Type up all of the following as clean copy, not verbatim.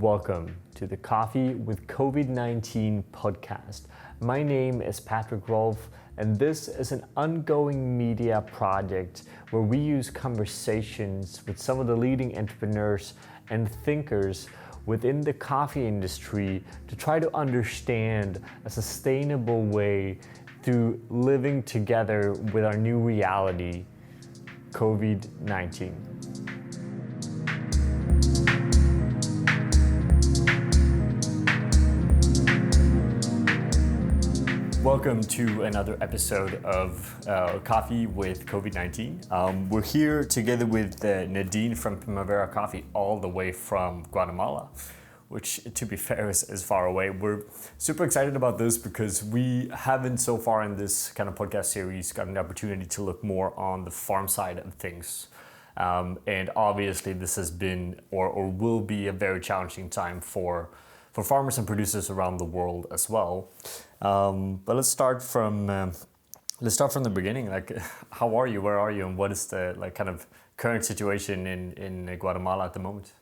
Welcome to the Coffee with COVID-19 podcast. My name is Patrick Rolfe, and this is an ongoing media project where we use conversations with some of the leading entrepreneurs and thinkers within the coffee industry to try to understand a sustainable way through living together with our new reality, COVID-19. Welcome to another episode of Coffee with COVID-19. We're here together with Nadine from Primavera Coffee, all the way from Guatemala, which, to be fair, is far away. We're super excited about this because we haven't so far in this kind of podcast series gotten the opportunity to look more on the farm side of things. And obviously this has been or will be a very challenging time for farmers and producers around the world as well. But let's start from the beginning. Like, how are you? Where are you? And what is the kind of current situation in Guatemala at the moment?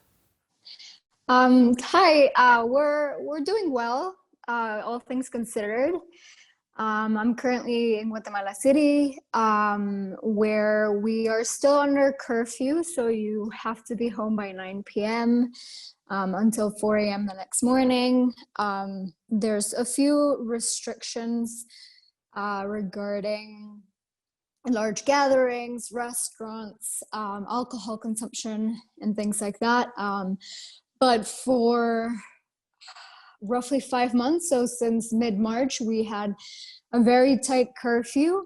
Hi. We're doing well, all things considered. I'm currently in Guatemala City, where we are still under curfew, so you have to be home by 9 p.m. Until 4 a.m. the next morning. There's a few restrictions regarding large gatherings, restaurants, alcohol consumption, and things like that. But for roughly 5 months, so since mid-March, we had a very tight curfew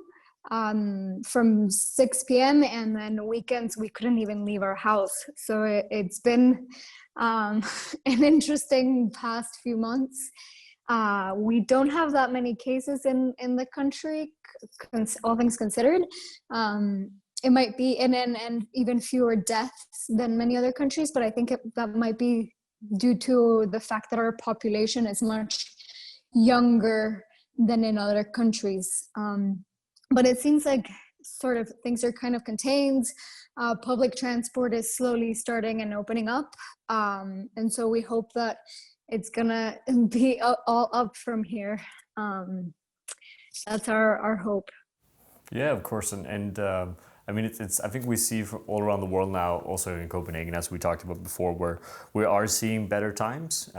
from 6 p.m. and then weekends we couldn't even leave our house. So it's been an interesting past few months. We don't have that many cases in the country, all things considered. It might be and even fewer deaths than many other countries, but I think that might be due to the fact that our population is much younger than in other countries. But it seems like sort of things are kind of contained. Public transport is slowly starting and opening up. And so we hope that it's gonna be all up from here. That's our hope. Yeah, of course. And I mean, it's I think we see all around the world now, also in Copenhagen, as we talked about before, where we are seeing better times.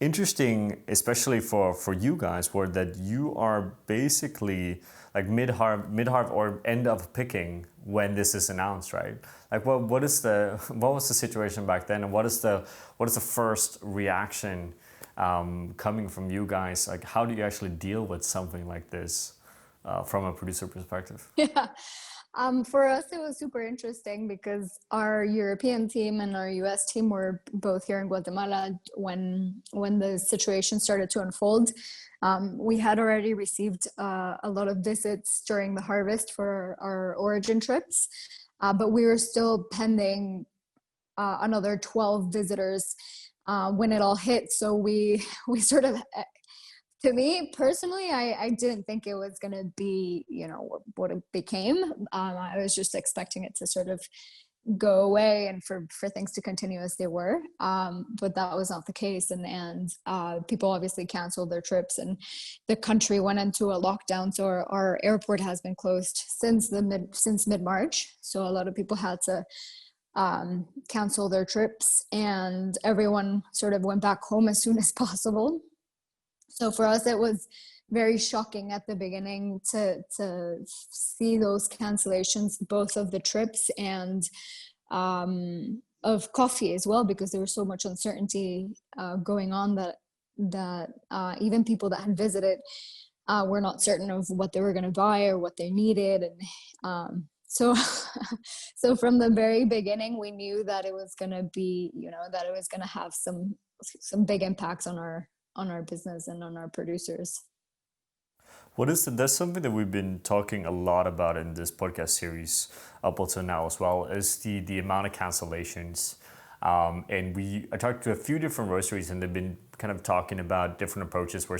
Interesting, especially for you guys, where that you are basically like mid-harvest or end of picking when this is announced, right? Like, what was the situation back then, and what is the first reaction coming from you guys? Like, how do you actually deal with something like this from a producer perspective? Yeah. For us, it was super interesting because our European team and our US team were both here in Guatemala when the situation started to unfold. We had already received a lot of visits during the harvest for our origin trips, but we were still pending another 12 visitors when it all hit. So we sort of, to me personally, I didn't think it was going to be, what it became. I was just expecting it to sort of go away and for things to continue as they were. But that was not the case. And people obviously canceled their trips and the country went into a lockdown. So our airport has been closed since mid-March. So a lot of people had to cancel their trips and everyone sort of went back home as soon as possible. So for us, it was very shocking at the beginning to see those cancellations, both of the trips and of coffee as well, because there was so much uncertainty going on that even people that had visited were not certain of what they were going to buy or what they needed. And so from the very beginning, we knew that it was going to be, that it was going to have some big impacts on our business and on our producers. That's something that we've been talking a lot about in this podcast series up until now as well, is the amount of cancellations. And I talked to a few different roasteries and they've been kind of talking about different approaches where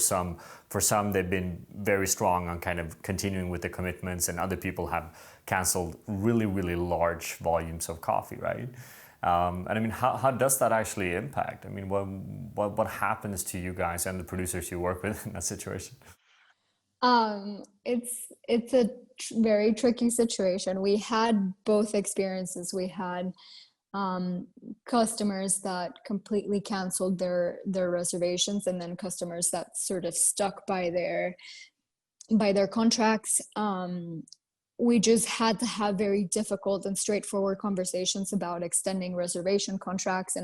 for some they've been very strong on kind of continuing with the commitments, and other people have canceled really, really large volumes of coffee, right? And I mean, how does that actually impact? I mean, what happens to you guys and the producers you work with in that situation? It's a very tricky situation. We had both experiences. We had um, customers that completely canceled their reservations, and then customers that sort of stuck by their contracts. We just had to have very difficult and straightforward conversations about extending reservation contracts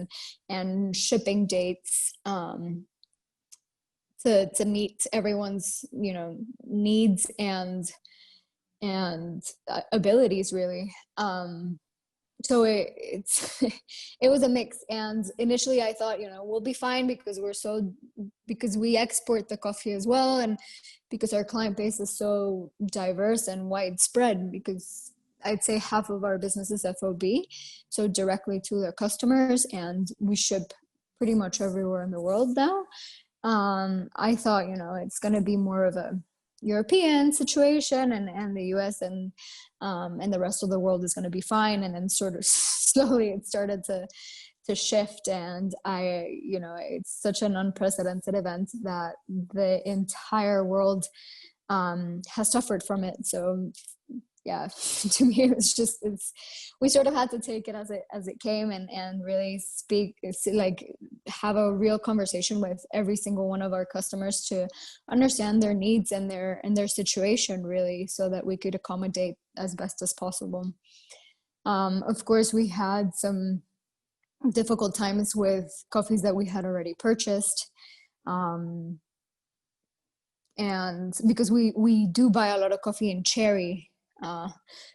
and shipping dates, to meet everyone's, you know, needs and abilities really. So it's it was a mix, and initially I thought, you know, we'll be fine because because we export the coffee as well, and because our client base is so diverse and widespread, because I'd say half of our business is FOB, so directly to the customers, and we ship pretty much everywhere in the world now. I thought, you know, it's going to be more of a European situation, and the US and the rest of the world is going to be fine. And then sort of slowly it started to shift. And you know, it's such an unprecedented event that the entire world has suffered from it. So yeah, to me we sort of had to take it as it came, and really speak, like have a real conversation with every single one of our customers to understand their needs and their situation, really, so that we could accommodate as best as possible. Of course, we had some difficult times with coffees that we had already purchased, and because we do buy a lot of coffee in cherry.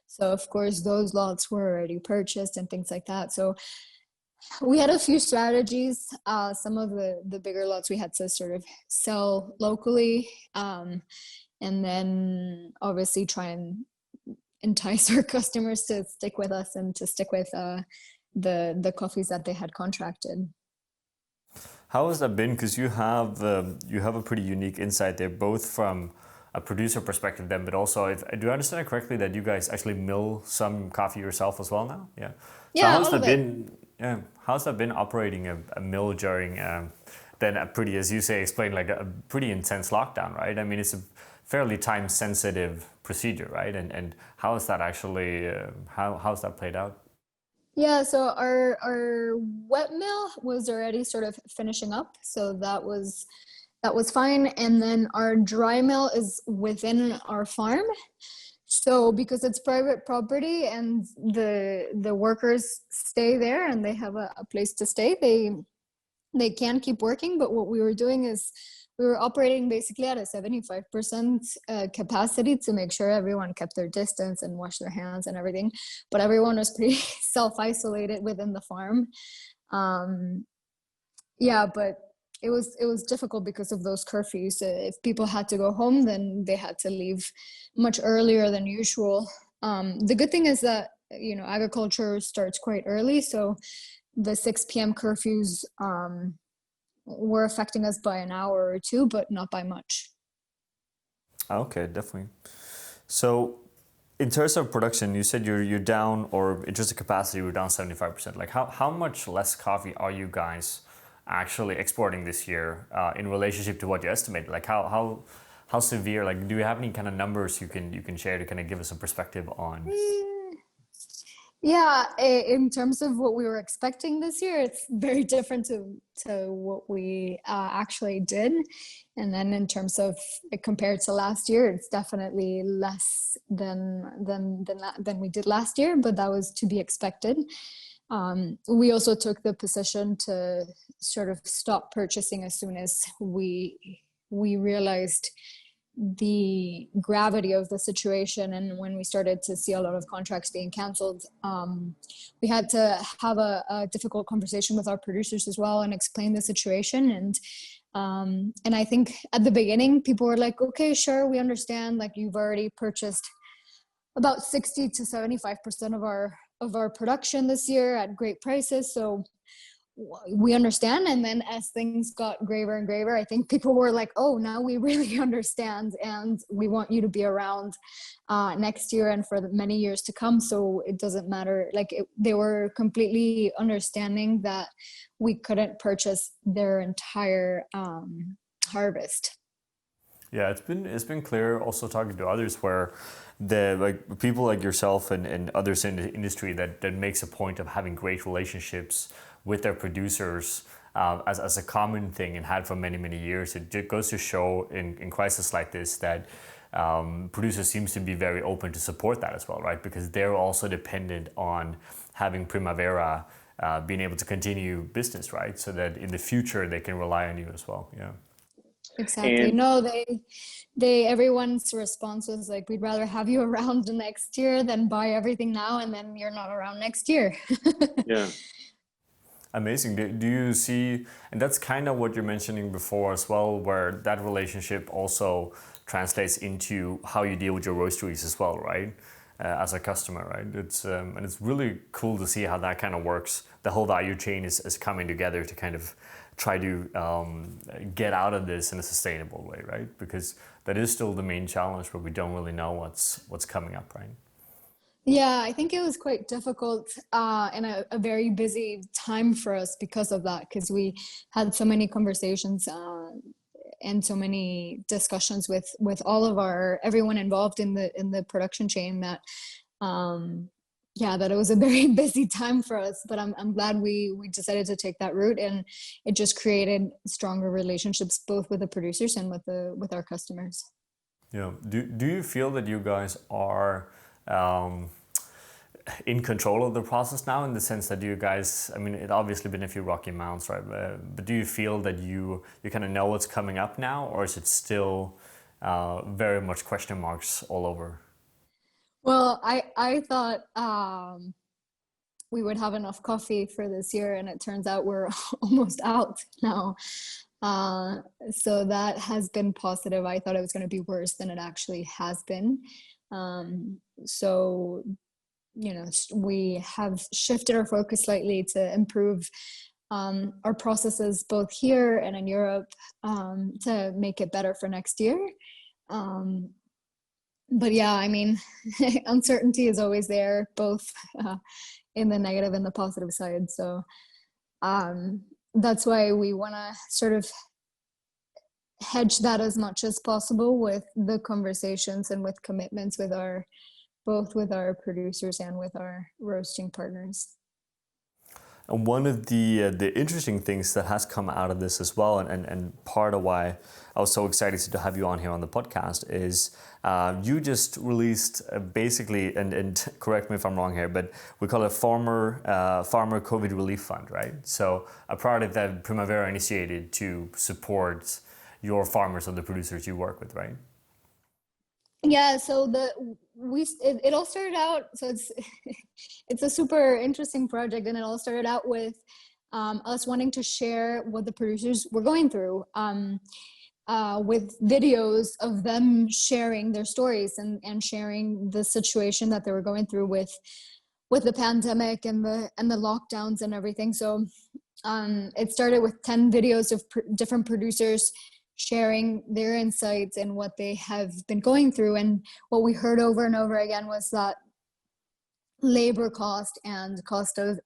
So of course those lots were already purchased and things like that. So we had a few strategies. Some of the bigger lots we had to sort of sell locally, and then obviously try and entice our customers to stick with us and to stick with the coffees that they had contracted. How has that been? Because you have a pretty unique insight there, both from a producer perspective, then, but also, if do I understand it correctly that you guys actually mill some coffee yourself as well now? Yeah. So Yeah, how's all that of it. been? Yeah. How's that been operating a mill during then a pretty, as you say, explain like a pretty intense lockdown, right? I mean, it's a fairly time sensitive procedure, right? And how is that actually how's that played out? Yeah, so our wet mill was already sort of finishing up, so that was fine. And then our dry mill is within our farm. So because it's private property and the workers stay there and they have a place to stay, they can keep working. But what we were doing is we were operating basically at a 75% capacity to make sure everyone kept their distance and washed their hands and everything. But everyone was pretty self-isolated within the farm. Um, yeah, but it was difficult because of those curfews. If people had to go home, then they had to leave much earlier than usual. The good thing is that, you know, agriculture starts quite early, so the 6 p.m. curfews were affecting us by an hour or two, but not by much. Okay, definitely. So in terms of production, you said you're down, or in terms of capacity, we're down 75%. Like how much less coffee are you guys actually exporting this year in relationship to what you estimate? Like how severe? Like, do you have any kind of numbers you can share to kind of give us a perspective on? Yeah, in terms of what we were expecting this year, it's very different to what we actually did. And then in terms of compared to last year, it's definitely less than we did last year, but that was to be expected. We also took the position to sort of stop purchasing as soon as we realized the gravity of the situation, and when we started to see a lot of contracts being canceled, we had to have a difficult conversation with our producers as well and explain the situation. And I think at the beginning people were like, okay, sure, we understand, like you've already purchased about 60 to 75% of our production this year at great prices, so we understand. And then as things got graver and graver, I think people were like, oh, now we really understand, and we want you to be around next year and for the many years to come. So it doesn't matter. Like they were completely understanding that we couldn't purchase their entire harvest. Yeah, it's been clear also talking to others where the like people like yourself and others in the industry that makes a point of having great relationships with their producers as a common thing and had for many years. It goes to show in crisis like this that producers seems to be very open to support that as well, right? Because they're also dependent on having Primavera being able to continue business, right? So that in the future they can rely on you as well. Yeah. Exactly. And No, everyone's response was like, we'd rather have you around the next year than buy everything now and then you're not around next year. yeah, Amazing. Do you see, and that's kind of what you're mentioning before as well, where that relationship also translates into how you deal with your roasteries as well, right? As a customer, right? It's and it's really cool to see how that kind of works. The whole value chain is coming together to kind of try to get out of this in a sustainable way, right? Because that is still the main challenge, where we don't really know what's coming up, right? Yeah, I think it was quite difficult and a very busy time for us because of that, because we had so many conversations and so many discussions with all of everyone involved in the production chain that that it was a very busy time for us. But I'm glad we decided to take that route, and it just created stronger relationships both with the producers and with our customers. Yeah. Do you feel that you guys are in control of the process now, in the sense that you guys, I mean, it obviously been a few rocky mounts, right? But do you feel that you kind of know what's coming up now, or is it still very much question marks all over? Well, I thought we would have enough coffee for this year, and it turns out we're almost out now. So that has been positive. I thought it was going to be worse than it actually has been. So we have shifted our focus slightly to improve our processes both here and in Europe to make it better for next year. But yeah, I mean, uncertainty is always there, both in the negative and the positive side. So that's why we want to sort of hedge that as much as possible with the conversations and with commitments with both with our producers and with our roasting partners. And one of the interesting things that has come out of this as well, and part of why I was so excited to have you on here on the podcast, is you just released basically, and correct me if I'm wrong here, but we call it Farmer COVID Relief Fund, right? So a product that Primavera initiated to support your farmers and the producers you work with, right? Yeah, so it all started out, so it's a super interesting project, and it all started out with us wanting to share what the producers were going through with videos of them sharing their stories and sharing the situation that they were going through with the pandemic and the lockdowns and everything. So it started with 10 videos of different producers sharing their insights and what they have been going through. And what we heard over and over again was that labor cost and cost of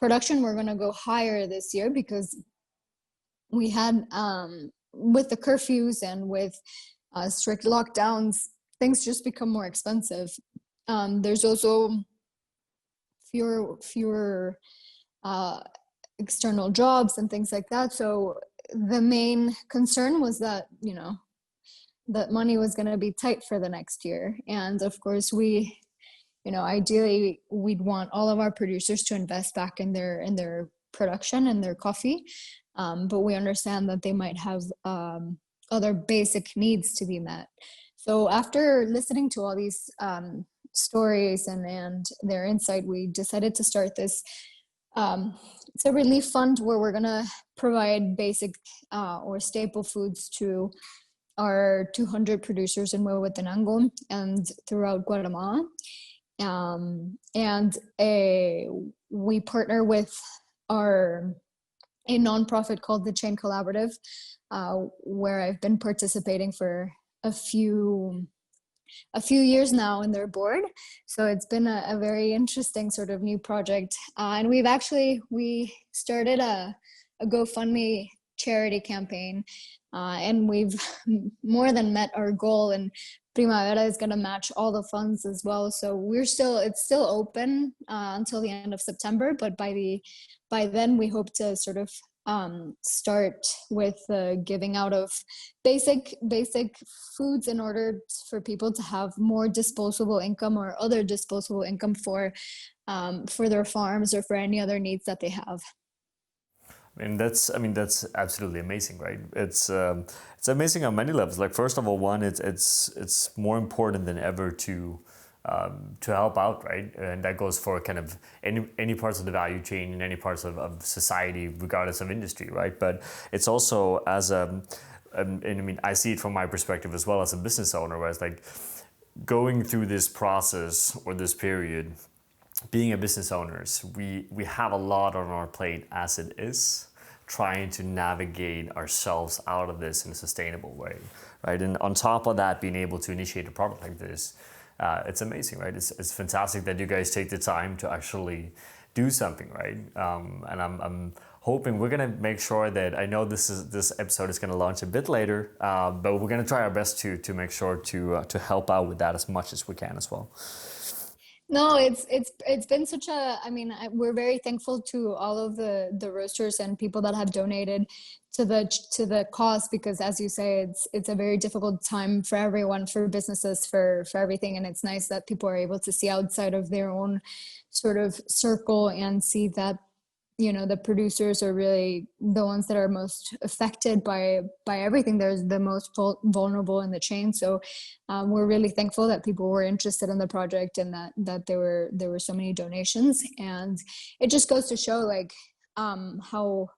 production were going to go higher this year, because we had with the curfews and with strict lockdowns, things just become more expensive. There's also fewer external jobs and things like that. So the main concern was that, that money was going to be tight for the next year. And of course, we, ideally we'd want all of our producers to invest back in their production and their coffee. But we understand that they might have other basic needs to be met. So after listening to all these stories and their insight, we decided to start this. It's a relief fund where we're going to provide basic or staple foods to our 200 producers in Huehuetenango and throughout Guatemala. And we partner with are a nonprofit called the Chain Collaborative, where I've been participating for a few years now in their board. So it's been a very interesting sort of new project. And we started a GoFundMe charity campaign, and we've more than met our goal, and Primavera is going to match all the funds as well. So it's still open until the end of September, but by then we hope to sort of start with giving out of basic foods in order for people to have more disposable income or other disposable income for their farms or for any other needs that they have. That's absolutely amazing, right? It's amazing on many levels. Like, first of all, one, it's more important than ever to help out, right? And that goes for kind of any parts of the value chain in any parts of society, regardless of industry, right? But it's also I see it from my perspective as well as a business owner, where it's like going through this process or this period. Being a business owners, we have a lot on our plate as it is, trying to navigate ourselves out of this in a sustainable way, right? And on top of that, being able to initiate a product like this, it's amazing, right? It's fantastic that you guys take the time to actually do something, right? And I'm hoping we're gonna make sure that, I know this episode is gonna launch a bit later, but we're gonna try our best to make sure to help out with that as much as we can as well. No, it's been such a, we're very thankful to all of the roasters and people that have donated to the cause, because as you say, it's a very difficult time for everyone, for businesses, for everything. And it's nice that people are able to see outside of their own sort of circle and see that, the producers are really the ones that are most affected by everything. They're the most vulnerable in the chain. So we're really thankful that people were interested in the project, and that there were so many donations. And it just goes to show like how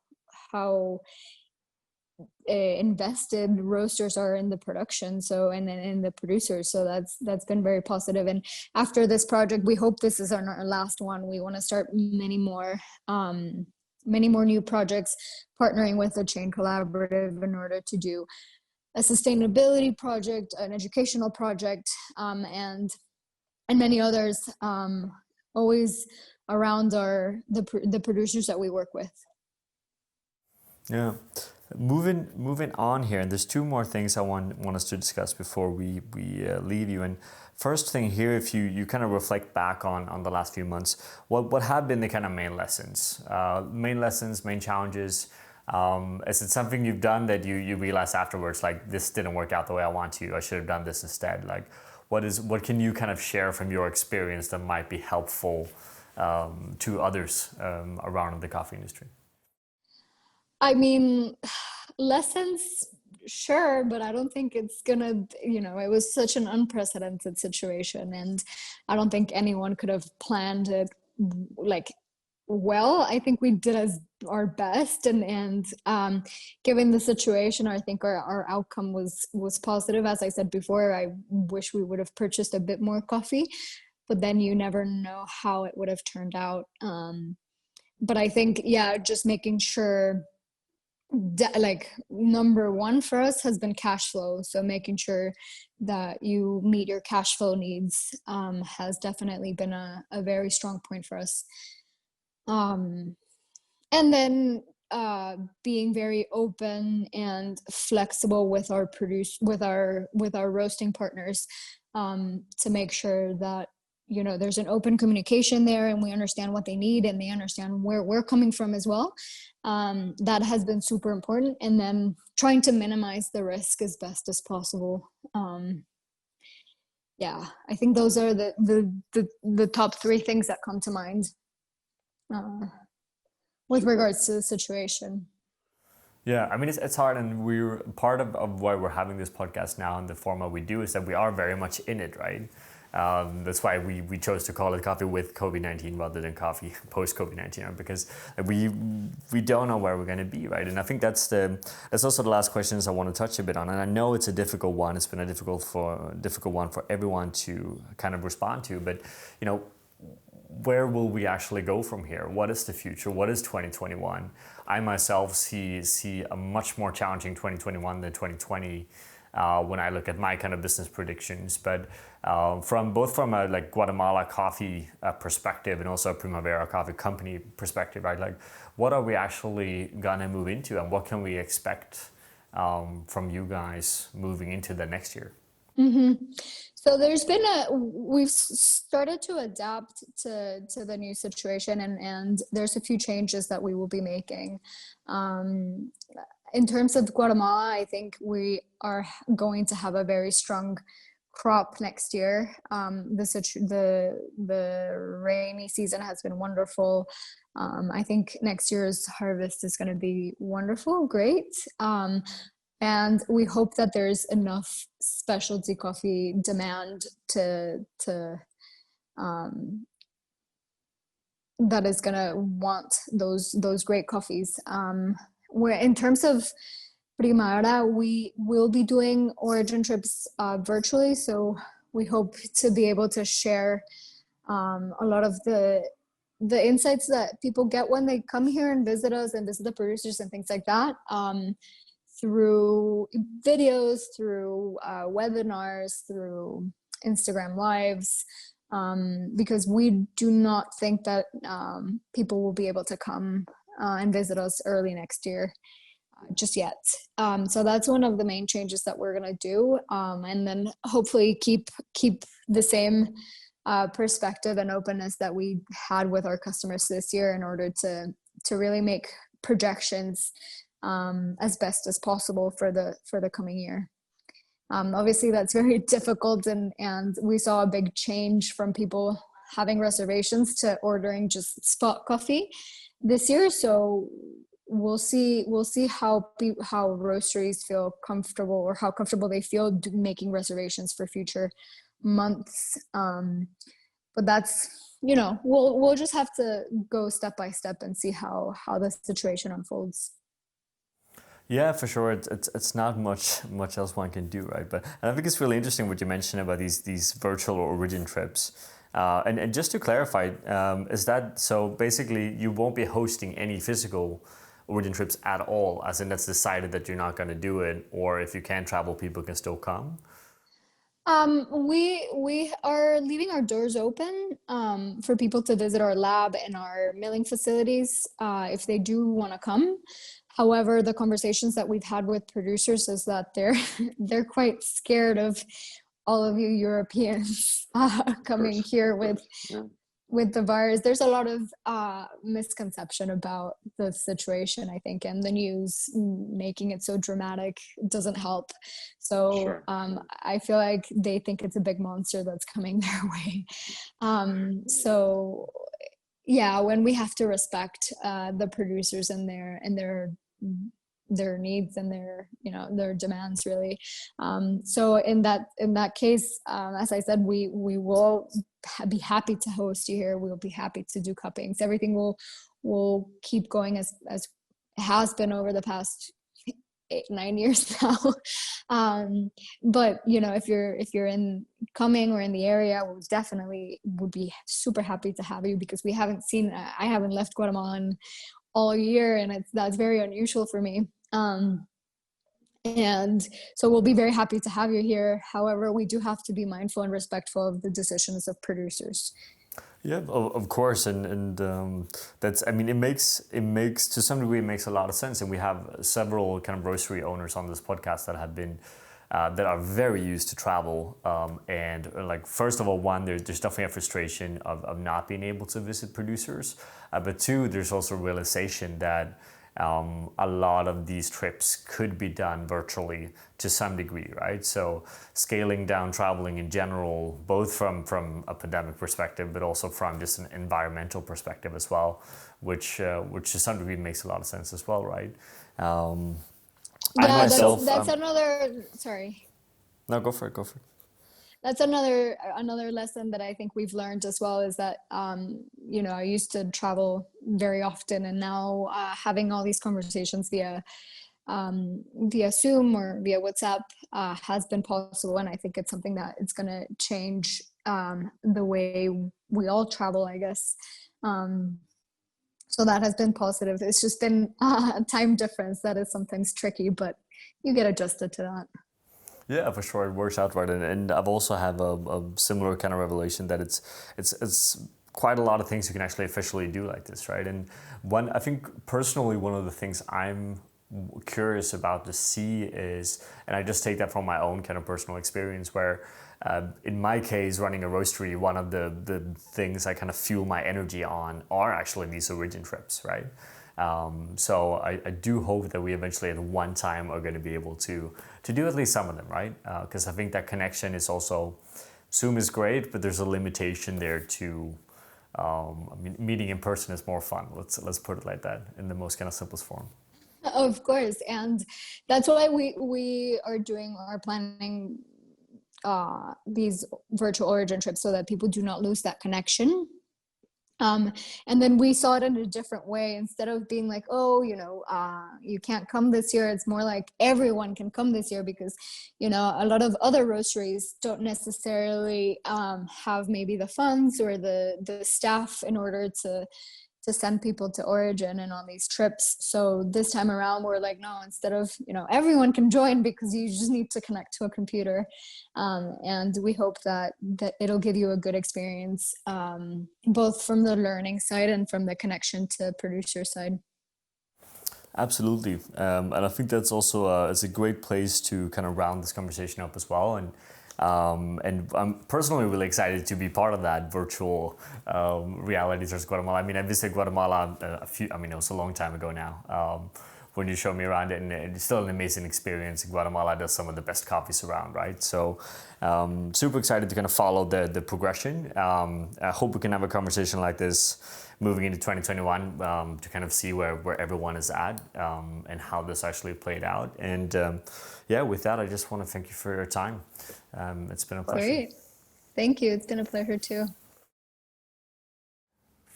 invested roasters are in the production, so and in the producers. So that's been very positive. And after this project, we hope this is our last one. We want to start many more new projects, partnering with the Chain Collaborative in order to do a sustainability project, an educational project, and many others, always around the producers that we work with. Yeah. Moving on here, and there's two more things I want us to discuss before we leave you. And first thing here, if you kind of reflect back on the last few months, what have been the kind of main lessons, main challenges? Is it something you've done that you realize afterwards, like, this didn't work out the way I want to, I should have done this instead? Like, what can you kind of share from your experience that might be helpful to others around the coffee industry? Lessons, sure, but I don't think it's gonna, it was such an unprecedented situation, and I don't think anyone could have planned it well. I think we did our best, and given the situation, I think our outcome was positive. As I said before, I wish we would have purchased a bit more coffee, but then you never know how it would have turned out. But I think, just making sure, number one for us has been cash flow. So making sure that you meet your cash flow needs has definitely been a very strong point for us. And then being very open and flexible with our roasting partners, to make sure that there's an open communication there, and we understand what they need, and they understand where we're coming from as well. That has been super important. And then trying to minimize the risk as best as possible. I think those are the top three things that come to mind with regards to the situation. Yeah, it's hard, and we're part of why we're having this podcast now in the format we do is that we are very much in it, right? That's why we chose to call it Coffee with COVID-19 rather than Coffee post-COVID-19, because we don't know where we're going to be, right? And I think that's also the last questions I want to touch a bit on. And I know it's a difficult one. It's been a difficult one for everyone to kind of respond to. But where will we actually go from here? What is the future? What is 2021? I myself see a much more challenging 2021 than 2020 when I look at my kind of business predictions. But from a like Guatemala coffee perspective and also a Primavera Coffee company perspective, right? Like, what are we actually gonna move into, and what can we expect from you guys moving into the next year? Mm-hmm. So we've started to adapt to the new situation, and there's a few changes that we will be making. In terms of Guatemala, I think we are going to have a very strong crop next year. The rainy season has been wonderful. I think next year's harvest is going to be wonderful, great. And we hope that there's enough specialty coffee demand that is gonna want those great coffees. Where in terms of Primavera, we will be doing origin trips virtually, so we hope to be able to share a lot of the insights that people get when they come here and visit us and visit the producers and things like that. Through videos, through webinars, through Instagram lives, because we do not think that people will be able to come and visit us early next year just yet. So that's one of the main changes that we're gonna do, and then hopefully keep the same perspective and openness that we had with our customers this year in order to really make projections as best as possible for the coming year. Obviously that's very difficult, and we saw a big change from people having reservations to ordering just spot coffee this year. So we'll see how roasteries feel comfortable, or how comfortable they feel making reservations for future months. But that's, we'll just have to go step by step and see how the situation unfolds. Yeah, for sure. It's not much else one can do, right? But I think it's really interesting what you mentioned about these virtual origin trips. And just to clarify, is that so? Basically, you won't be hosting any physical origin trips at all, as in that's decided that you're not going to do it, or if you can't travel, people can still come. We are leaving our doors open for people to visit our lab and our milling facilities if they do want to come. However, the conversations that we've had with producers is that they're quite scared of all of you Europeans coming here with the virus. There's a lot of misconception about the situation, I think, and the news making it so dramatic doesn't help. So sure. I feel like they think it's a big monster that's coming their way. So yeah, when we have to respect the producers and their needs and their demands, really. So in that case, as I said, we will be happy to host you here. We'll be happy to do cuppings. Everything will keep going as it has been over the past 8-9 years now. But if you're in coming or in the area, we'll definitely would be super happy to have you, because I haven't left Guatemala in all year, and that's very unusual for me. And so we'll be very happy to have you here. However, we do have to be mindful and respectful of the decisions of producers. Yeah, of course, and that's. I mean, it makes to some degree, it makes a lot of sense, and we have several kind of roastery owners on this podcast that have been that are very used to travel, and like, first of all, one, there's definitely a frustration of not being able to visit producers, but two, there's also a realization that a lot of these trips could be done virtually to some degree, right? So scaling down traveling in general, both from a pandemic perspective, but also from just an environmental perspective as well, which to some degree makes a lot of sense as well, right? That's another. Sorry. No, go for it. That's another lesson that I think we've learned as well, is that I used to travel very often, and now having all these conversations via Zoom or via WhatsApp has been possible, and I think it's something that it's going to change the way we all travel, I guess. So that has been positive. It's just been a time difference that is sometimes tricky, but you get adjusted to that. Yeah, for sure, it works out right, and I've also have a similar kind of revelation that it's quite a lot of things you can actually officially do like this, right? And one, I think personally, one of the things I'm curious about to see is, and I just take that from my own kind of personal experience, where in my case, running a roastery, one of the things I kind of fuel my energy on are actually these origin trips, right? So I do hope that we eventually at one time are going to be able to do at least some of them, right? Because I think that connection is also, Zoom is great, but there's a limitation there to, I mean, meeting in person is more fun. Let's put it like that in the most kind of simplest form. Of course, and that's why we are planning these virtual origin trips so that people do not lose that connection. And then we saw it in a different way. Instead of being like, oh, you can't come this year, it's more like everyone can come this year, because a lot of other roasteries don't necessarily have maybe the funds or the staff in order to send people to origin and on these trips. So this time around we're like, no, instead of everyone can join, because you just need to connect to a computer, and we hope that it'll give you a good experience, both from the learning side and from the connection to producer side. Absolutely, and I think that's also it's a great place to kind of round this conversation up as well. And I'm personally really excited to be part of that virtual reality tours Guatemala. I mean, I visited Guatemala it was a long time ago now, when you showed me around it, and it's still an amazing experience. Guatemala does some of the best coffees around, right? So super excited to kind of follow the progression. I hope we can have a conversation like this moving into 2021, to kind of see where everyone is at, and how this actually played out. And with that, I just want to thank you for your time. It's been a pleasure. Great. Thank you. It's been a pleasure too.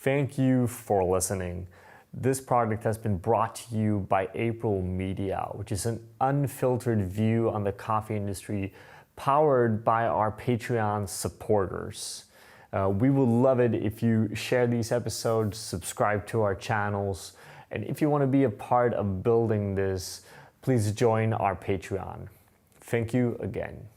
Thank you for listening. This project has been brought to you by April Media, which is an unfiltered view on the coffee industry, powered by our Patreon supporters. We would love it if you share these episodes, subscribe to our channels, and if you want to be a part of building this, please join our Patreon. Thank you again.